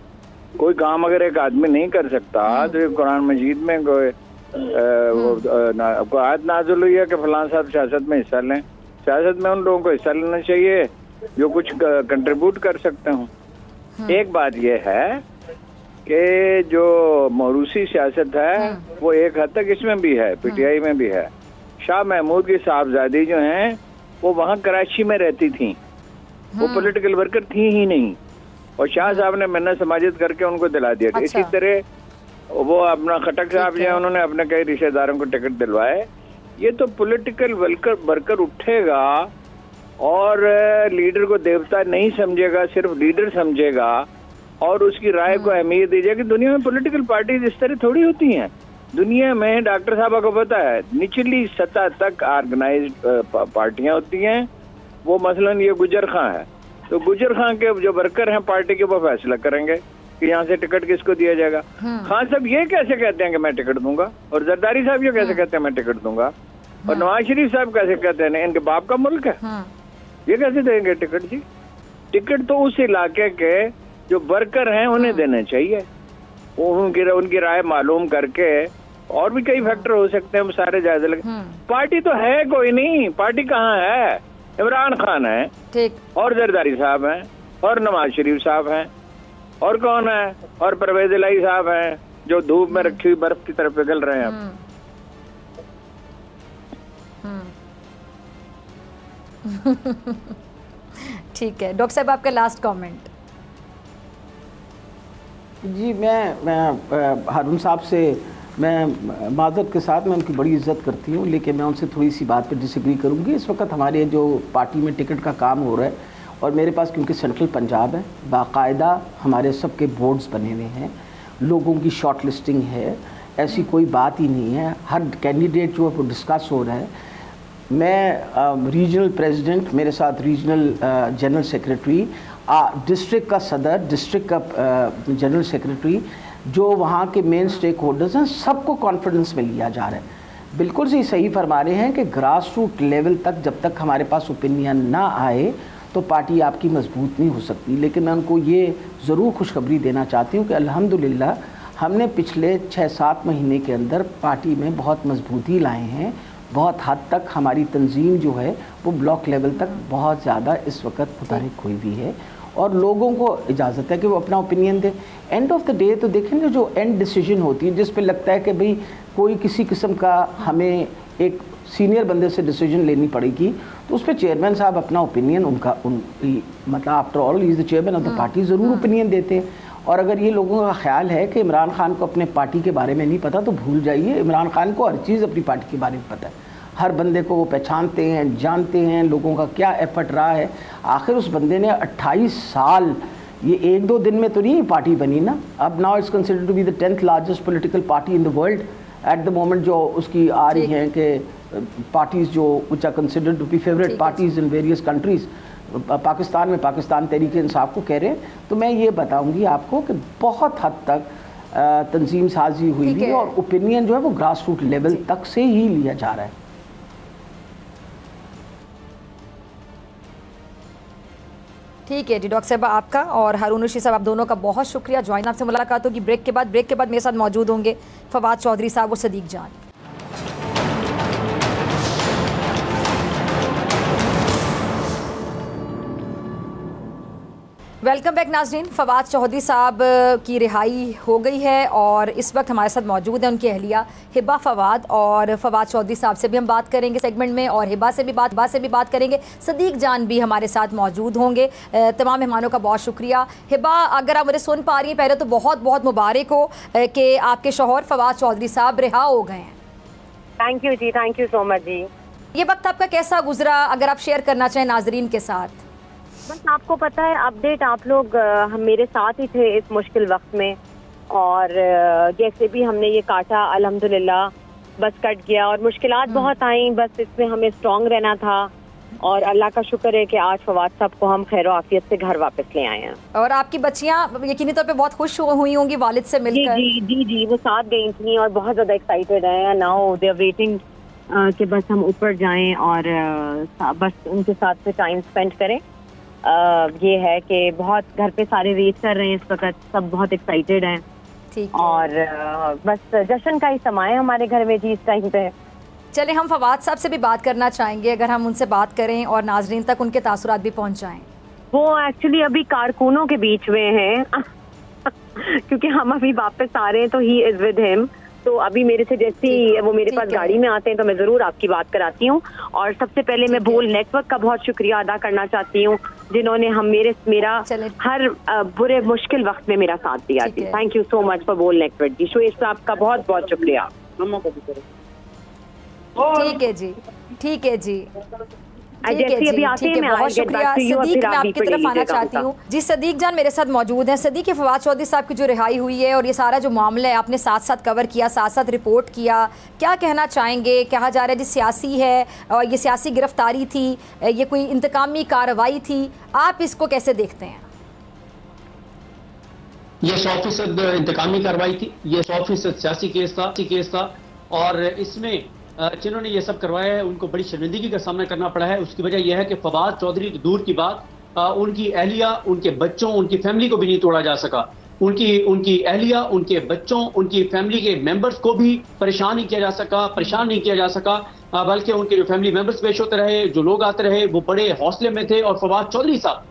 कोई काम अगर एक आदमी नहीं कर सकता तो कुरान मजीद में कोई आयत नाज़िल हुई है कि फलां साहब सियासत में हिस्सा लें। सियासत में उन लोगों को हिस्सा लेना चाहिए जो कुछ कंट्रीब्यूट कर सकते हों। एक बात यह है कि जो मौरूसी सियासत है वो एक हद तक इसमें भी है, पीटीआई में भी है। शाह महमूद की साहबजादी जो हैं वो वहाँ कराची में रहती थी, वो पॉलिटिकल वर्कर थी ही नहीं, और शाह साहब ने मिन्नत समाजित करके उनको दिला दिया। अच्छा। इसी तरह वो अपना खटक साहब जो है उन्होंने अपने कई रिश्तेदारों को टिकट दिलवाए। ये तो पॉलिटिकल वर्कर उठेगा और लीडर को देवता नहीं समझेगा, सिर्फ लीडर समझेगा और उसकी राय को अहमियत दी जाएगी। दुनिया में पॉलिटिकल पार्टीज इस तरह थोड़ी होती हैं। दुनिया में डॉक्टर साहब को पता है निचली सतह तक ऑर्गेनाइज्ड पार्टियां होती हैं। वो मसलन ये गुजर खां है, तो गुजर खां के जो वर्कर हैं पार्टी के वो फैसला करेंगे कि यहाँ से टिकट किसको दिया जाएगा। खान साहब ये कैसे कहते हैं कि मैं टिकट दूंगा, और जरदारी साहब ये कैसे कहते हैं मैं टिकट दूंगा, और नवाज शरीफ साहब कैसे कहते हैं इनके बाप का मुल्क है, ये कैसे देंगे टिकट जी? टिकट तो उस इलाके के जो वर्कर हैं उन्हें देने चाहिए, उनकी राय मालूम करके। और भी कई फैक्टर हो सकते हैं, वो सारे जायजे लगे। पार्टी तो है कोई नहीं, पार्टी कहाँ है? इमरान खान है, ठीक, और जरदारी साहब हैं, और नवाज शरीफ साहब हैं, और कौन है? और परवेज इलाही साहब हैं जो धूप में रखी हुई बर्फ की तरफ पिघल रहे हैं अब। ठीक है डॉक्टर साहब, आपका लास्ट कमेंट। जी, मैं हारून साहब से मैं माजरत के साथ मैं उनकी बड़ी इज्जत करती हूँ, लेकिन मैं उनसे थोड़ी सी बात पे डिसएग्री करूँगी। इस वक्त हमारे जो पार्टी में टिकट का काम हो रहा है, और मेरे पास क्योंकि सेंट्रल पंजाब है, बाकायदा हमारे सबके बोर्ड्स बने हुए हैं, लोगों की शॉर्ट लिस्टिंग है, ऐसी कोई बात ही नहीं है। हर कैंडिडेट जो है वो डिस्कस हो रहा है। मैं रीजनल प्रेसिडेंट, मेरे साथ रीजनल जनरल सेक्रेटरी, डिस्ट्रिक्ट का सदर, डिस्ट्रिक्ट का जनरल सेक्रेटरी, जो वहाँ के मेन स्टेक होल्डर्स हैं, सबको कॉन्फिडेंस में लिया जा रहा है। बिल्कुल सही फरमा रहे हैं कि ग्रास रूट लेवल तक जब तक हमारे पास ओपिनियन ना आए तो पार्टी आपकी मजबूत नहीं हो सकती। लेकिन मैं उनको ये ज़रूर खुशखबरी देना चाहती हूँ कि अल्हम्दुलिल्लाह हमने पिछले 6-7 महीने के अंदर पार्टी में बहुत मजबूती लाए हैं। बहुत हद तक हमारी तंजीम जो है वो ब्लॉक लेवल तक बहुत ज़्यादा इस वक्त मुतारिक हुई भी है और लोगों को इजाज़त है कि वो अपना ओपिनियन दें। एंड ऑफ द डे तो देखेंगे जो एंड डिसीजन होती है जिस पे लगता है कि भाई कोई किसी किस्म का हमें एक सीनियर बंदे से डिसीजन लेनी पड़ेगी तो उस पर चेयरमैन साहब अपना ओपिनियन मतलब after all is the chairman of the party ज़रूर ओपिनियन देते हैं। और अगर ये लोगों का ख्याल है कि इमरान खान को अपने पार्टी के बारे में नहीं पता तो भूल जाइए, इमरान खान को हर चीज़ अपनी पार्टी के बारे में पता है, हर बंदे को वो पहचानते हैं, जानते हैं, लोगों का क्या एफर्ट रहा है। आखिर उस बंदे ने 28 साल, ये 1-2 दिन में तो नहीं पार्टी बनी ना। अब now it's considered to be the 10th largest political party in the world at the moment. जो उसकी आ रही हैं कि पार्टीज़ जो which are considered to be favourite parties in various countries, Pakistan में पाकिस्तान तहरीक इंसाफ को कह रहे हैं। तो मैं ये बताऊंगी आपको कि बहुत हद तक तंजीम साजी हुई है और ओपिनियन जो है वो ग्रास रूट लेवल तक से ही लिया जा रहा है। ठीक है जी डॉक्टर साहब आपका और हारून रशीद साहब आप दोनों का बहुत शुक्रिया। ज्वाइन आपसे मुलाकात होगी ब्रेक के बाद मेरे साथ मौजूद होंगे फवाद चौधरी साहब और सदीक जान। वेलकम बैक नाज़रीन। फवाद चौधरी साहब की रिहाई हो गई है और इस वक्त हमारे साथ मौजूद है उनकी अहलिया हिबा फवाद, और फवाद चौधरी साहब से भी हम बात करेंगे सेगमेंट में और हिबा से भी बात करेंगे। सदीक जान भी हमारे साथ मौजूद होंगे। तमाम मेहमानों का बहुत शुक्रिया। हिबा अगर आप मुझे सुन पा रही हैं, पहले तो बहुत बहुत मुबारक हो कि आपके शौहर फवाद चौधरी साहब रिहा हो गए हैं। Thank you ji, thank you so much ji. ये वक्त आपका कैसा गुजरा, अगर आप शेयर करना चाहें नाजरीन के साथ। बस आपको पता है अपडेट, आप लोग हम मेरे साथ ही थे इस मुश्किल वक्त में, और जैसे भी हमने ये काटा अल्हम्दुलिल्लाह बस कट गया और मुश्किलात बहुत आई, बस इसमें हमें स्ट्रांग रहना था और अल्लाह का शुक्र है कि आज फवाद साहब को हम खैर आफियत से घर वापस ले आए हैं। और आपकी बच्चियाँ यकीनी तौर पे बहुत खुश हुई होंगी वालिद से मिलकर। जी वो साथ गई थी और बहुत ज़्यादा एक्साइटेड हैं। नाउ दे आर वेटिंग कि बस हम ऊपर जाएं और बस उनके साथ से टाइम स्पेंड करें। ये है कि बहुत घर पे सारे वेट कर रहे हैं इस वक्त, सब बहुत एक्साइटेड हैं। ठीक और बस जश्न का ही समा है हमारे घर में जी इस टाइम पे। चले हम फवाद साहब से भी बात करना चाहेंगे, अगर हम उनसे बात करें और नाजरीन तक उनके तासुरात भी पहुंचाएं। वो एक्चुअली अभी कारकुनों के बीच में हैं क्योंकि हम अभी वापस आ रहे हैं तो ही इज विद हिम। तो अभी मेरे से जैसे ही वो मेरे पास गाड़ी में आते हैं तो मैं जरूर आपकी बात कराती हूँ। और सबसे पहले मैं बोल नेटवर्क का बहुत शुक्रिया अदा करना चाहती हूँ जिन्होंने मेरा हर बुरे मुश्किल वक्त में मेरा साथ दिया ji. Thank you so much for Bol network ji. Shoaib साहब का बहुत बहुत शुक्रिया। ठीक है जी, ठीक है जी, जैसे अभी आते हैं, बहुत शुक्रिया। सदीक मैं आपकी तरफ आना चाहती हूँ जी। सदीक जान मेरे साथ मौजूद हैं। सदीक के फवाद चौधरी साहब की जो रिहाई हुई है और ये सारा जो मामला है आपने साथ साथ कवर किया, साथ साथ रिपोर्ट किया, क्या कहना चाहेंगे? कहा जा रहा है जी सियासी है और ये सियासी गिरफ्तारी थी, ये कोई इंतकामी कार्रवाई थी, आप इसको कैसे देखते हैं? ये 100% इंतकामी कार्रवाई थी, ये 100% सियासी केस था और इसमें जिन्होंने ये सब करवाया है उनको बड़ी शर्मिंदगी का सामना करना पड़ा है। उसकी वजह यह है कि फवाद चौधरी तो दूर की बात, उनकी अहलिया, उनके बच्चों, उनकी फैमिली को भी नहीं तोड़ा जा सका। उनकी अहलिया, उनके बच्चों, उनकी फैमिली के मेंबर्स को भी परेशान नहीं किया जा सका, बल्कि उनके जो फैमिली मेंबर्स पेश होते रहे, जो लोग आते रहे, वो बड़े हौसले में थे। और फवाद चौधरी साहब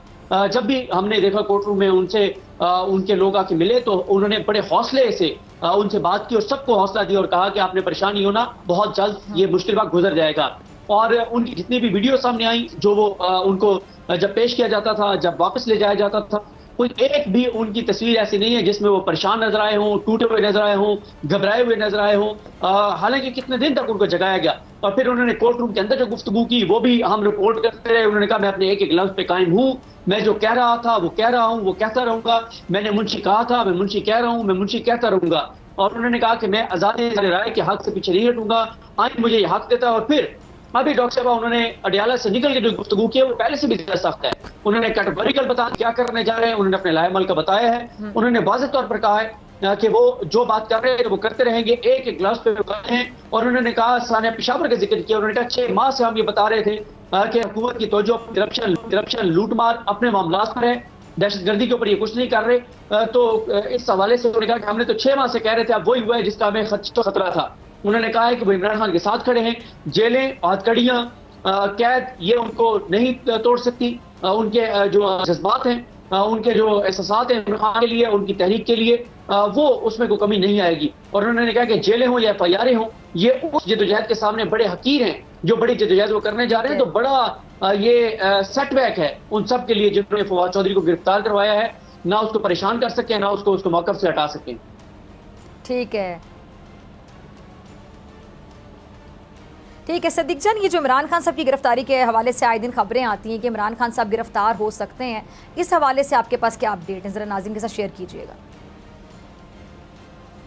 जब भी हमने देखा कोर्ट रूम में उनसे उनके लोग आके मिले तो उन्होंने बड़े हौसले से उनसे बात की और सबको हौसला दिया और कहा कि आपने परेशान नहीं होना, बहुत जल्द ये मुश्किल वक्त गुजर जाएगा। और उनकी जितनी भी वीडियो सामने आई जो वो उनको जब पेश किया जाता था, जब वापस ले जाया जाता था, कोई एक भी उनकी तस्वीर ऐसी नहीं है जिसमें वो परेशान नजर आए हों, टूटे हुए नजर आए हों, घबराए हुए नजर आए हों। हालांकि कितने दिन तक उनको जगाया गया और फिर उन्होंने कोर्ट रूम के अंदर जो गुफ्तगू की वो भी हम रिपोर्ट करते रहे। उन्होंने कहा मैं अपने एक लफ्ज पे कायम हूँ, मैं जो कह रहा था वो कह रहा हूँ, वो कहता रहूंगा, मैंने मुंशी कहा था, मैं मुंशी कह रहा हूँ, मैं मुंशी कहता रहूंगा। और उन्होंने कहा कि मैं आजादी राय के हक से पीछे नहीं हटूंगा, आइन मुझे यह हक देता है। और फिर अभी डॉक्टर साहब उन्होंने अडियाला से निकल के जो गुफ्तगू की वो पहले से भी सख्त है। उन्होंने कैटेगोरिकल बता क्या करने जा रहे हैं, उन्होंने अपने लाएमल का बताया है। उन्होंने वाज़ेह तौर पर कहा है कि वो जो बात कर रहे हैं वो करते रहेंगे, एक लफ्ज़ पे करते हैं। और उन्होंने कहा सानिया पेशावर का जिक्र किया, उन्होंने कहा 6 माह से हम ये बता रहे थे कि हुकूमत की तवज्जो करप्शन लूटमार अपने मामला पर है, दहशतगर्दी के ऊपर ये कुछ नहीं कर रहे। तो इस हवाले से उन्होंने कहा कि हमने तो 6 माह से कह रहे थे, अब वही हुआ है जिसका हमें खतरा था। उन्होंने कहा है कि वो इमरान खान के साथ खड़े हैं। जेलें, हथकड़ियां, कैद, ये उनको नहीं तोड़ सकती। उनके जो जज्बात हैं, उनके जो एहसास हैं इमरान खान के लिए, उनकी तहरीक के लिए, वो उसमें कोई कमी नहीं आएगी। और उन्होंने कहा कि जेलें हों या FIR हों, ये उस जदोजहद के सामने बड़े हकीर हैं जो बड़ी जदोजहद वो करने जा रहे हैं। तो बड़ा ये सेटबैक है उन सब के लिए जिन्होंने फवाद चौधरी को गिरफ्तार करवाया है, ना उसको परेशान कर सके, ना उसको मौक़िफ़ से हटा सकें। ठीक है, ठीक है सदीक जान, ये जो इमरान खान साहब की गिरफ्तारी के हवाले से आए दिन खबरें आती हैं कि इमरान खान साहब गिरफ्तार हो सकते हैं, इस हवाले से आपके पास क्या अपडेट है, जरा नाज़रीन के साथ शेयर कीजिएगा।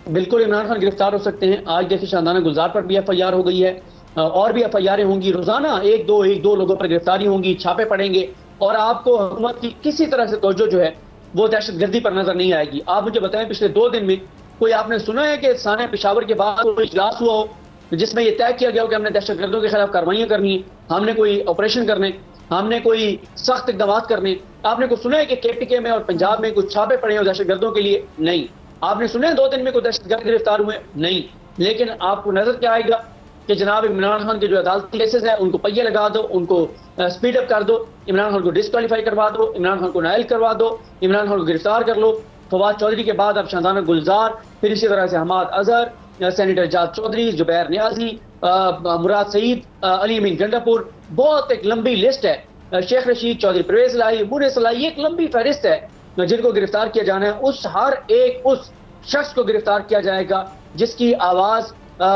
बिल्कुल, इमरान खान गिरफ्तार हो सकते हैं। आज देखिए शाहदाना गुलजार पर भी FIR हो गई है, और भी FIR होंगी। रोजाना एक दो लोगों पर गिरफ्तारी होंगी, छापे पड़ेंगे, और आपको हुकूमत की किसी तरह से तवज्जो जो है वो दहशतगर्दी पर नजर नहीं आएगी। आप मुझे बताएं, पिछले 2 दिन में कोई आपने सुना है कि साने पेशावर के बाद कोई इजलास हुआ हो जिसमें यह तय किया गया हो कि हमने दहशतगर्दों के खिलाफ कार्रवाइयां करनी है, हमने कोई ऑपरेशन करने, हमने कोई सख्त इकदाम करने? आपने कुछ सुना है कि KPK में और पंजाब में कुछ छापे पड़े हो दहशतगर्दों के लिए? नहीं। आपने सुना है 2 दिन में कोई दहशतगर्द गिरफ्तार हुए? नहीं। लेकिन आपको नजर क्या आएगा कि जनाब इमरान खान के जो अदालती केसेस हैं उनको पहिए लगा दो, उनको स्पीड अप कर दो, इमरान खान को डिस्क्वालीफाई करवा दो, इमरान खान को नायल करवा दो, इमरान खान को गिरफ्तार कर लो। फवाद चौधरी के बाद अब शाहदाना गुलजार, फिर इसी तरह से हमाद अजहर, सेनेटर जाद चौधरी, जुबैर नियाजी, मुराद सईद, अली अमीन गंडापुर, बहुत एक लंबी लिस्ट है। शेख रशीद, चौधरी परवेज लाई, बुरे सलाई, एक लंबी फहरिस्त है जिनको गिरफ्तार किया जाना है। उस हर एक उस शख्स को गिरफ्तार किया जाएगा जिसकी आवाज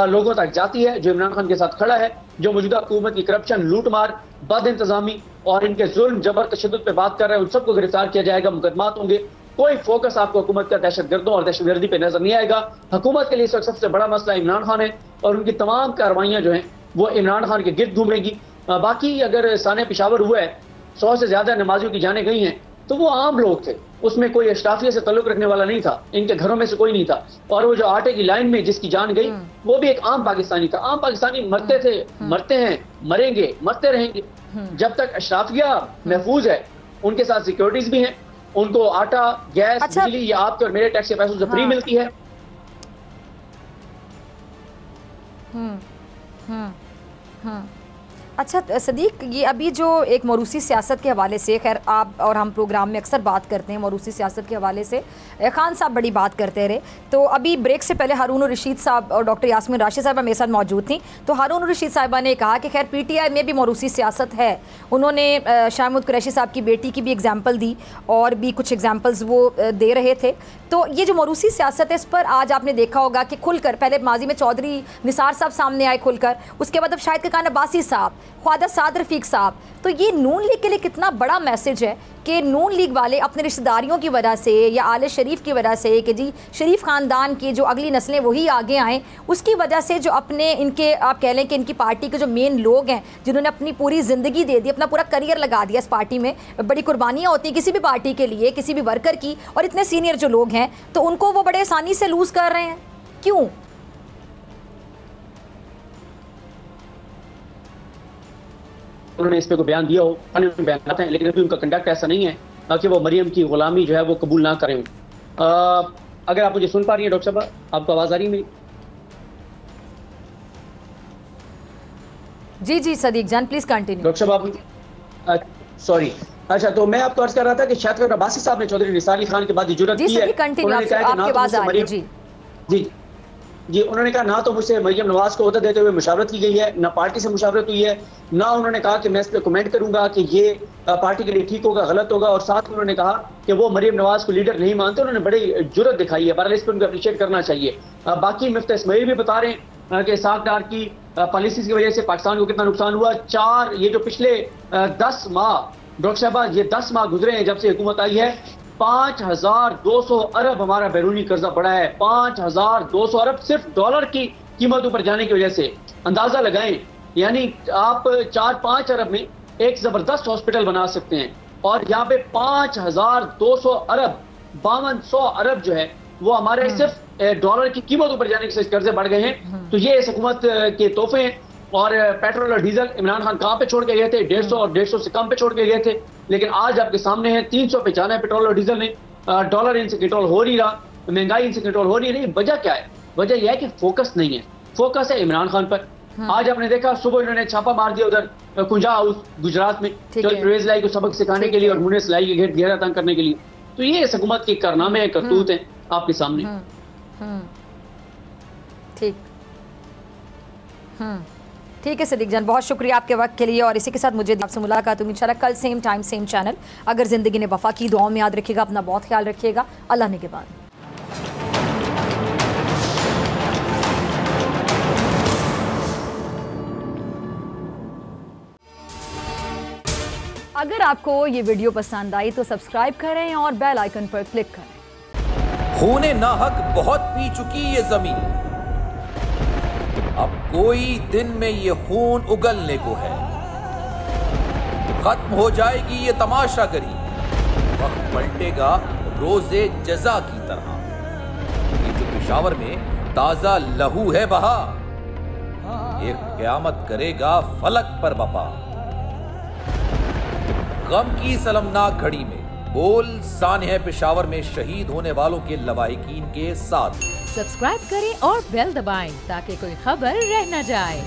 लोगों तक जाती है, जो इमरान खान के साथ खड़ा है, जो मौजूदा हुकूमत की करप्शन, लूटमार, बद इंतजामी और इनके जुल्म, जबर, तशद्दुद पे बात कर रहे हैं, उन सबको गिरफ्तार किया जाएगा, मुकदमात होंगे। कोई फोकस आपको हुकूमत का दहशतगर्दों और दहशतगर्दी पे नजर नहीं आएगा। हुकूमत के लिए इस वक्त सबसे बड़ा मसला इमरान खान है और उनकी तमाम कार्रवाइयां जो हैं वो इमरान खान के गिर्द घूमेंगी। बाकी अगर साने पेशावर हुआ है, 100 से ज्यादा नमाजियों की जानें गई हैं, तो वो आम लोग थे, उसमें कोई अशराफिया से ताल्लुक रखने वाला नहीं था, इनके घरों में से कोई नहीं था। और वो जो आटे की लाइन में जिसकी जान गई वो भी एक आम पाकिस्तानी था। आम पाकिस्तानी मरते थे, मरते हैं, मरेंगे, मरते रहेंगे। जब तक अशराफिया महफूज है, उनके साथ सिक्योरिटीज भी हैं, उनको आटा, गैस, बिजली ये आपके और मेरे टैक्स के पैसों से फ्री मिलती है। अच्छा सदीक, ये अभी जो एक मौरूसी सियासत के हवाले से, खैर आप और हम प्रोग्राम में अक्सर बात करते हैं मौरूसी सियासत के हवाले से, खान साहब बड़ी बात करते रहे। तो अभी ब्रेक से पहले हारून रशीद साहब और डॉक्टर यास्मीन राशिद साहबा मेरे साथ मौजूद थी। तो हारून रशीद साहबा ने कहा कि खैर PTI में भी मौरूसी सियासत है। उन्होंने शाहमूद कुरैशी साहब की बेटी की भी एग्जाम्पल दी और भी कुछ एग्जाम्पल्स वो दे रहे थे। तो ये जो मौरूसी सियासत है, इस पर आज आपने देखा होगा कि खुलकर, पहले माजी में चौधरी निसार साहब सामने आए खुलकर, उसके बाद अब शाहिद खान अब्बासी साहब, ख्वाजा साद रफीक साहब। तो ये नून लीग के लिए कितना बड़ा मैसेज है कि नून लीग वाले अपने रिश्तेदारियों की वजह से या आले शरीफ की वजह से, कि जी शरीफ ख़ानदान की जो अगली नस्लें वही आगे आएँ, उसकी वजह से जो अपने इनके, आप कह लें कि इनकी पार्टी के जो मेन लोग हैं, जिन्होंने अपनी पूरी ज़िंदगी दे दी, अपना पूरा करियर लगा दिया इस पार्टी में, बड़ी कुर्बानियाँ होती हैं किसी भी पार्टी के लिए, किसी भी वर्कर की, और इतने सीनियर जो लोग हैं, तो उनको वो बड़े आसानी से लूज़ कर रहे हैं। क्यों? उन्होंने इस पे को बयान दिया हो, बयान आते हैं, लेकिन अभी उनका कंडक्ट ऐसा नहीं है कि वो मरियम की गुलामी जो है वो कबूल ना करें। अगर आप मुझे सुन पा रही हैं डॉक्टर साहब, आपको आवाज आ रही है मेरी? जी जी सदीक जान, प्लीज कंटिन्यू। डॉक्टर साहब आप, सॉरी, अच्छा, तो मैं आपको अर्ज कर रहा था कि शाहिद खान अब्बासी साहब ने चौधरी निसार अली खान के बाद जुर्रत की है। जी, उन्होंने कहा ना तो मुझसे मरियम नवाज को ओहदा देते हुए मुशावरत की गई है, ना पार्टी से मुशावरत हुई है, ना उन्होंने कहा कि मैं इस पर कमेंट करूंगा कि ये पार्टी के लिए ठीक होगा, गलत होगा। और साथ में उन्होंने कहा कि वो मरियम नवाज को लीडर नहीं मानते। उन्होंने बड़ी जुर्रत दिखाई है, बहरहाल इस पर उनको अप्रिशिएट करना चाहिए। बाकी मुफ्ती इस्माइल भी बता रहे हैं कि साख डार की पॉलिसीज की वजह से पाकिस्तान को कितना नुकसान हुआ। ये जो पिछले 10 माह डॉक्टर साहबा, ये 10 माह गुजरे हैं जब से हुकूमत आई है, 5200 अरब हमारा बैरूनी कर्जा बढ़ा है। 5200 अरब सिर्फ डॉलर की कीमतों पर जाने की वजह से। अंदाजा लगाएं, यानी आप 4-5 अरब में एक जबरदस्त हॉस्पिटल बना सकते हैं, और यहाँ पे 5200 अरब, 5200 अरब जो है वो हमारे सिर्फ डॉलर की कीमतों पर जाने से कर्जे बढ़ गए हैं। तो ये इस हुकूमत के तोहफे हैं। और पेट्रोल और डीजल इमरान खान कहाँ पे छोड़ के गए थे? 150 और 150 से कम पे छोड़ के गए थे, लेकिन आज आपके सामने है 300 पे जाना है पेट्रोल और डीजल ने। डॉलर इनसे कंट्रोल हो नहीं रहा, महंगाई इनसे कंट्रोल हो नहीं रही। वजह क्या है? वजह यह है कि फोकस नहीं है। फोकस है इमरान खान पर। आज आपने देखा सुबह इन्होंने छापा मार दिया उधर कुंजा हाउस गुजरात में, जो सिलाई को सबक सिखाने के लिए और उन्हें सिलाई के घेरा तंग करने के लिए। तो ये इस हुकूमत के कारनामे करतूत हैं आपके सामने। ठीक है सिद्दीक जान, बहुत शुक्रिया आपके वक्त के लिए। और इसी के साथ मुझे आपसे मुलाकात होगी इंशाल्लाह कल सेम टाइम सेम चैनल। अगर ज़िंदगी ने वफा की, दुआओं में याद रखिएगा, अपना बहुत ख्याल रखिएगा। अल्लाह निगहबान। अगर आपको ये वीडियो पसंद आई तो सब्सक्राइब करें और बेल आइकन पर क्लिक करें। खूने नाहक बहुत पी चुकी ये जमीन, अब कोई दिन में ये खून उगलने को है। खत्म हो जाएगी ये तमाशागरी, वक्त पलटेगा रोजे जजा की तरह। ये जो पेशावर में ताजा लहू है बहा, ये क़यामत करेगा फलक पर बपा। गम की सलमनाक घड़ी में बोल सानह पेशावर में शहीद होने वालों के लवाहिकीन के साथ। सब्सक्राइब करें और बेल दबाएं ताकि कोई खबर रह न जाए।